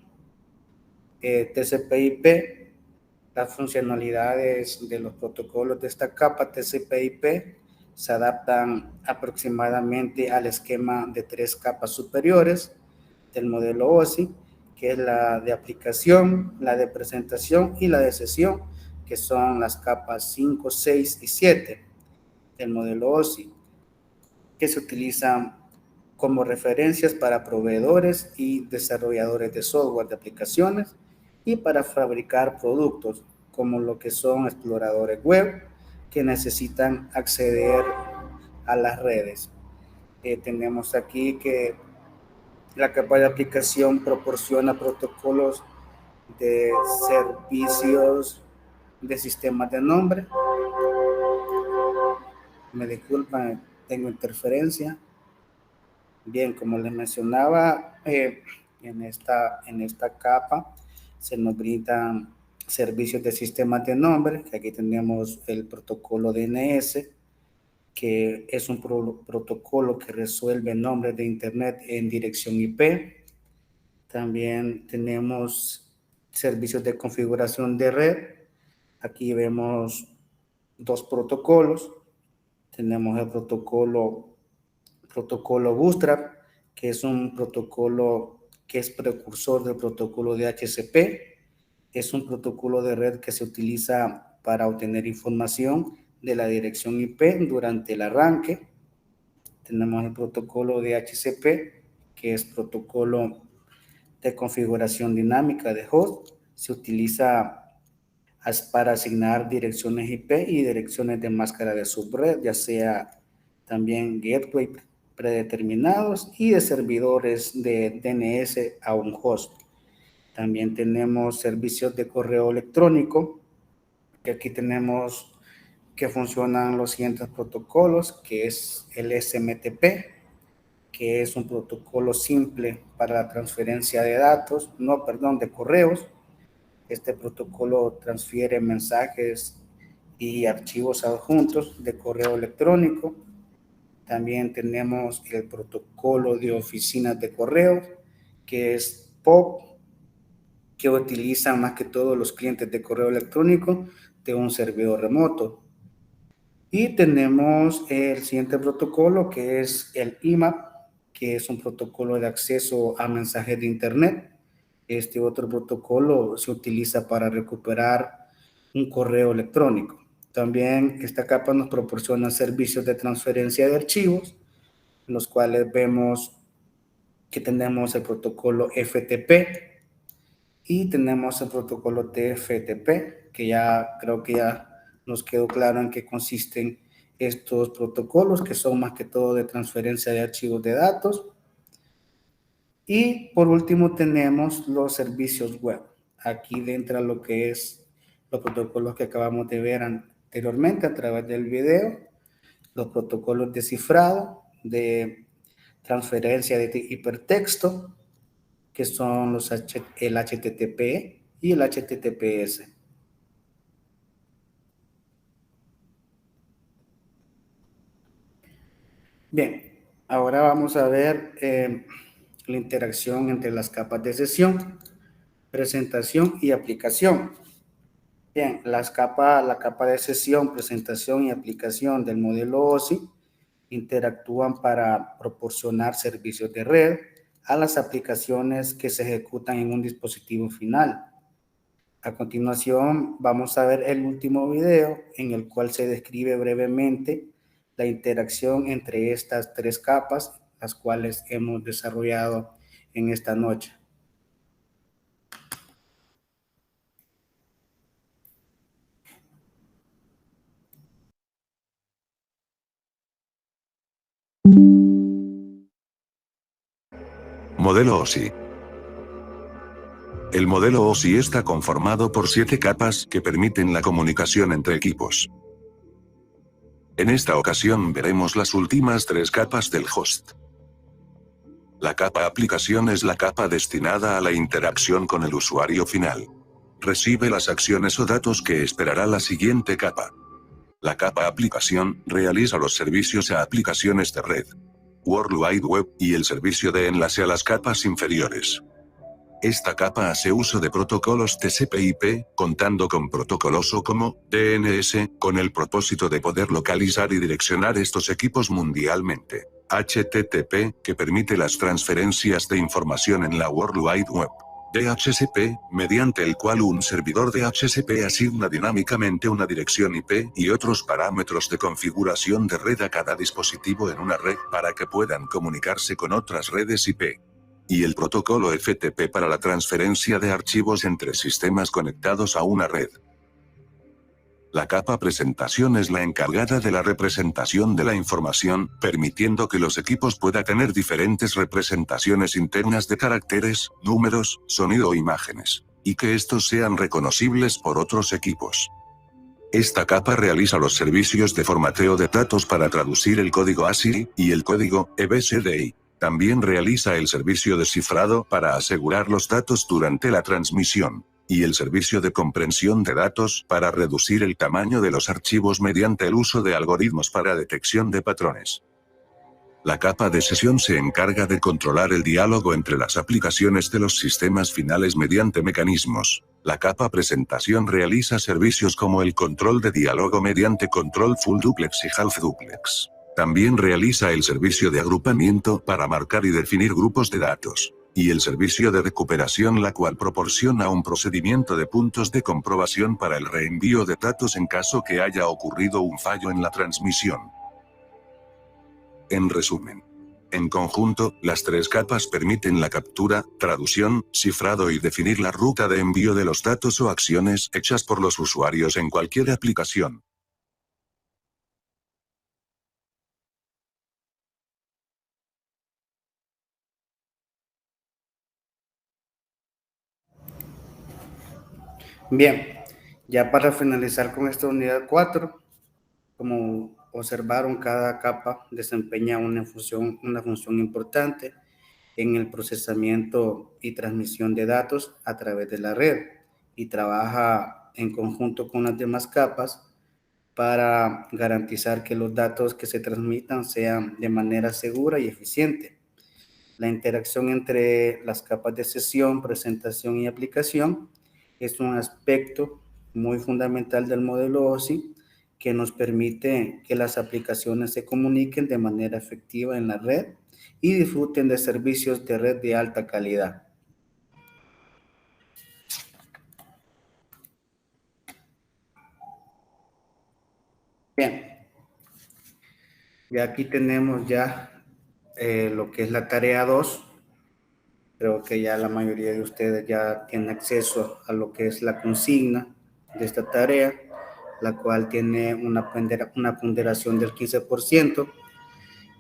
TCP/IP. Las funcionalidades de los protocolos de esta capa TCP/IP se adaptan aproximadamente al esquema de 3 capas superiores del modelo OSI, que es la de aplicación, la de presentación y la de sesión, que son las capas 5, 6 y 7 del modelo OSI, que se utilizan como referencias para proveedores y desarrolladores de software de aplicaciones y para fabricar productos como lo que son exploradores web que necesitan acceder a las redes. Tenemos aquí que la capa de aplicación proporciona protocolos de servicios de sistemas de nombre. Me disculpan, tengo interferencia. Bien, como les mencionaba, en esta capa se nos brindan servicios de sistemas de nombre, que aquí tenemos el protocolo DNS, que es un protocolo que resuelve nombres de Internet en dirección IP. También tenemos servicios de configuración de red. Aquí vemos 2 protocolos. Tenemos el protocolo Bootstrap, que es un protocolo que es precursor del protocolo de DHCP. Es un protocolo de red que se utiliza para obtener información de la dirección IP durante el arranque. Tenemos el protocolo de DHCP, que es protocolo de configuración dinámica de host. Se utiliza para asignar direcciones IP y direcciones de máscara de subred, ya sea también gateway predeterminados y de servidores de DNS a un host. También tenemos servicios de correo electrónico, que aquí tenemos que funcionan los siguientes protocolos, que es el SMTP, que es un protocolo simple para la transferencia de datos, de correos. Este protocolo transfiere mensajes y archivos adjuntos de correo electrónico. También tenemos el protocolo de oficinas de correo, que es POP, que utilizan más que todos los clientes de correo electrónico de un servidor remoto. Y tenemos el siguiente protocolo, que es el IMAP, que es un protocolo de acceso a mensajes de Internet. Este otro protocolo se utiliza para recuperar un correo electrónico. También esta capa nos proporciona servicios de transferencia de archivos, en los cuales vemos que tenemos el protocolo FTP y tenemos el protocolo TFTP, que ya creo que ya nos quedó claro en qué consisten estos protocolos, que son más que todo de transferencia de archivos de datos. Y por último tenemos los servicios web. Aquí entra lo que es los protocolos que acabamos de ver anteriormente a través del video, los protocolos de cifrado, de transferencia de hipertexto, que son el HTTP y el HTTPS. Bien, ahora vamos a ver la interacción entre las capas de sesión, presentación y aplicación. Bien, la capa de sesión, presentación y aplicación del modelo OSI interactúan para proporcionar servicios de red a las aplicaciones que se ejecutan en un dispositivo final. A continuación, vamos a ver el último video en el cual se describe brevemente la interacción entre estas 3 capas, las cuales hemos desarrollado en esta noche. Modelo OSI. El modelo OSI está conformado por 7 capas que permiten la comunicación entre equipos. En esta ocasión veremos las últimas 3 capas del host. La capa aplicación es la capa destinada a la interacción con el usuario final. Recibe las acciones o datos que esperará la siguiente capa. La capa aplicación realiza los servicios a aplicaciones de red. World Wide Web y el servicio de enlace a las capas inferiores. Esta capa hace uso de protocolos TCP/IP, contando con protocolos como DNS, con el propósito de poder localizar y direccionar estos equipos mundialmente. HTTP, que permite las transferencias de información en la World Wide Web. DHCP, mediante el cual un servidor DHCP asigna dinámicamente una dirección IP y otros parámetros de configuración de red a cada dispositivo en una red para que puedan comunicarse con otras redes IP. Y el protocolo FTP para la transferencia de archivos entre sistemas conectados a una red. La capa presentación es la encargada de la representación de la información, permitiendo que los equipos puedan tener diferentes representaciones internas de caracteres, números, sonido o imágenes, y que estos sean reconocibles por otros equipos. Esta capa realiza los servicios de formateo de datos para traducir el código ASCII y el código EBCDI. También realiza el servicio de cifrado para asegurar los datos durante la transmisión, y el servicio de comprensión de datos para reducir el tamaño de los archivos mediante el uso de algoritmos para detección de patrones. La capa de sesión se encarga de controlar el diálogo entre las aplicaciones de los sistemas finales mediante mecanismos. La capa presentación realiza servicios como el control de diálogo mediante control full duplex y half duplex. También realiza el servicio de agrupamiento para marcar y definir grupos de datos, y el servicio de recuperación, la cual proporciona un procedimiento de puntos de comprobación para el reenvío de datos en caso que haya ocurrido un fallo en la transmisión. En resumen, en conjunto, las tres capas permiten la captura, traducción, cifrado y definir la ruta de envío de los datos o acciones hechas por los usuarios en cualquier aplicación. Bien, ya para finalizar con esta unidad 4, como observaron, cada capa desempeña una función importante en el procesamiento y transmisión de datos a través de la red y trabaja en conjunto con las demás capas para garantizar que los datos que se transmitan sean de manera segura y eficiente. La interacción entre las capas de sesión, presentación y aplicación es un aspecto muy fundamental del modelo OSI que nos permite que las aplicaciones se comuniquen de manera efectiva en la red y disfruten de servicios de red de alta calidad. Bien, y aquí tenemos ya lo que es la tarea 2. Creo que ya la mayoría de ustedes ya tienen acceso a lo que es la consigna de esta tarea, la cual tiene una ponderación del 15%,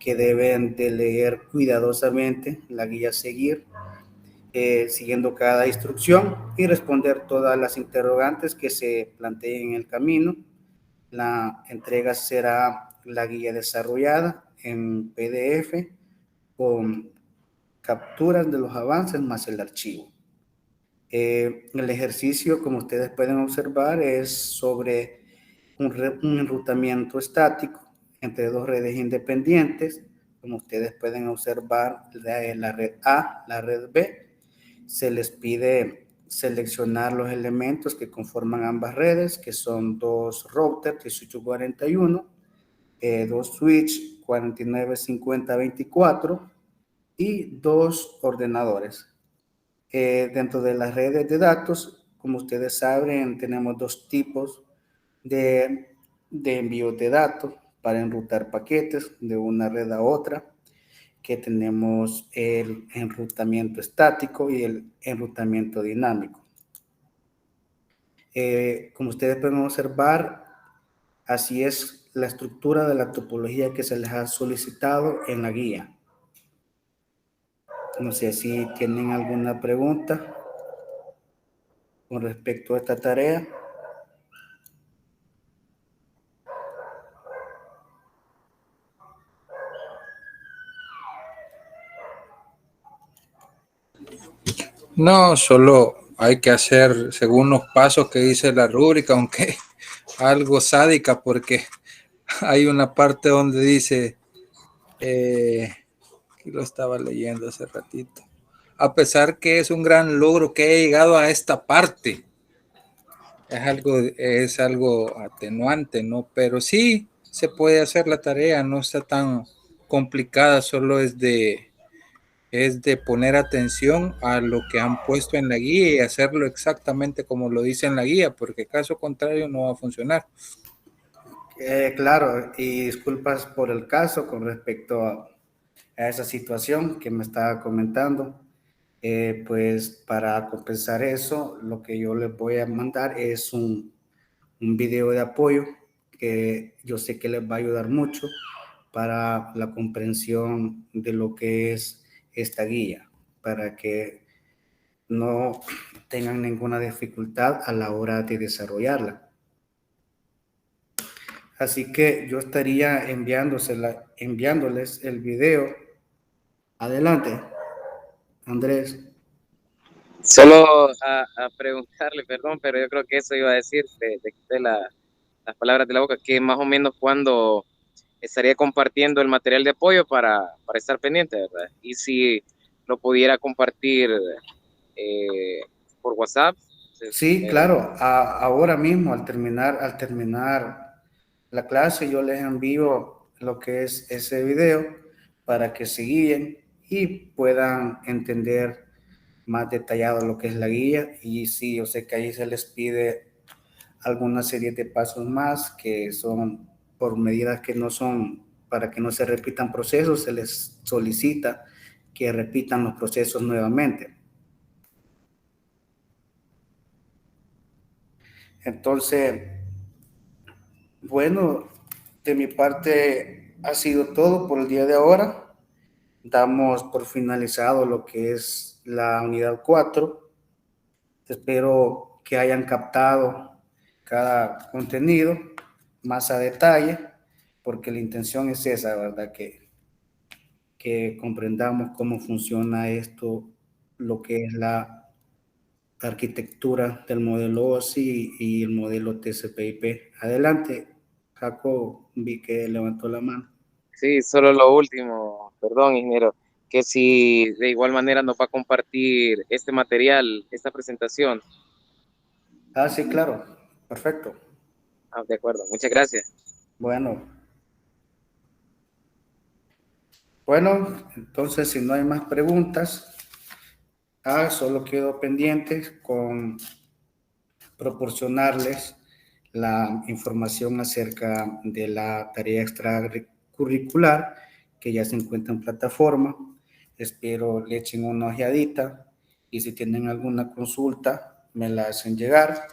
que deben de leer cuidadosamente la guía a seguir, siguiendo cada instrucción y responder todas las interrogantes que se planteen en el camino. La entrega será la guía desarrollada en PDF con capturas de los avances más el archivo. El ejercicio, como ustedes pueden observar, es sobre un enrutamiento estático entre dos redes independientes. Como ustedes pueden observar, la red A, la red B, se les pide seleccionar los elementos que conforman ambas redes, que son dos routers 1841, dos switch 495024 y dos ordenadores. Dentro de las redes de datos, como ustedes saben, tenemos dos tipos de envío de datos para enrutar paquetes de una red a otra, que tenemos el enrutamiento estático y el enrutamiento dinámico. Como ustedes pueden observar, así es la estructura de la topología que se les ha solicitado en la guía. No sé si tienen alguna pregunta con respecto a esta tarea. No, solo hay que hacer según los pasos que dice la rúbrica, aunque algo sádica, porque hay una parte donde dice Sí, lo estaba leyendo hace ratito. A pesar que es un gran logro que he llegado a esta parte. Es algo atenuante, ¿no? Pero sí se puede hacer la tarea, no está tan complicada, solo es de poner atención a lo que han puesto en la guía y hacerlo exactamente como lo dice en la guía, porque caso contrario no va a funcionar. Claro, y disculpas por el caso con respecto a esa situación que me estaba comentando. Pues para compensar eso, lo que yo les voy a mandar es un video de apoyo que yo sé que les va a ayudar mucho para la comprensión de lo que es esta guía, para que no tengan ninguna dificultad a la hora de desarrollarla. Así que yo estaría enviándoles el video. Adelante, Andrés. Solo a preguntarle, perdón, pero yo creo que eso iba a decir, te quité las palabras de la boca, que más o menos cuando estaría compartiendo el material de apoyo para estar pendiente, ¿verdad? Y si lo pudiera compartir por WhatsApp. Sí, claro. Ahora mismo, al terminar la clase, yo les envío lo que es ese video para que se guíen y puedan entender más detallado lo que es la guía. Y sí, yo sé que ahí se les pide alguna serie de pasos más que son por medidas que no son, para que no se repitan procesos, se les solicita que repitan los procesos nuevamente. Entonces, bueno, de mi parte ha sido todo por el día de ahora. Damos por finalizado lo que es la unidad 4. Espero que hayan captado cada contenido más a detalle, porque la intención es esa, ¿verdad? Que comprendamos cómo funciona esto, lo que es la arquitectura del modelo OSI y el modelo TCP/IP. Adelante, Jaco, vi que levantó la mano. Sí, solo lo último, perdón, ingeniero, que si de igual manera nos va a compartir este material, esta presentación. Ah, sí, claro, perfecto. Ah, de acuerdo, muchas gracias. Bueno, entonces si no hay más preguntas, solo quedo pendiente con proporcionarles la información acerca de la tarea extracurricular que ya se encuentra en plataforma. Espero le echen una ojeadita y si tienen alguna consulta me la hacen llegar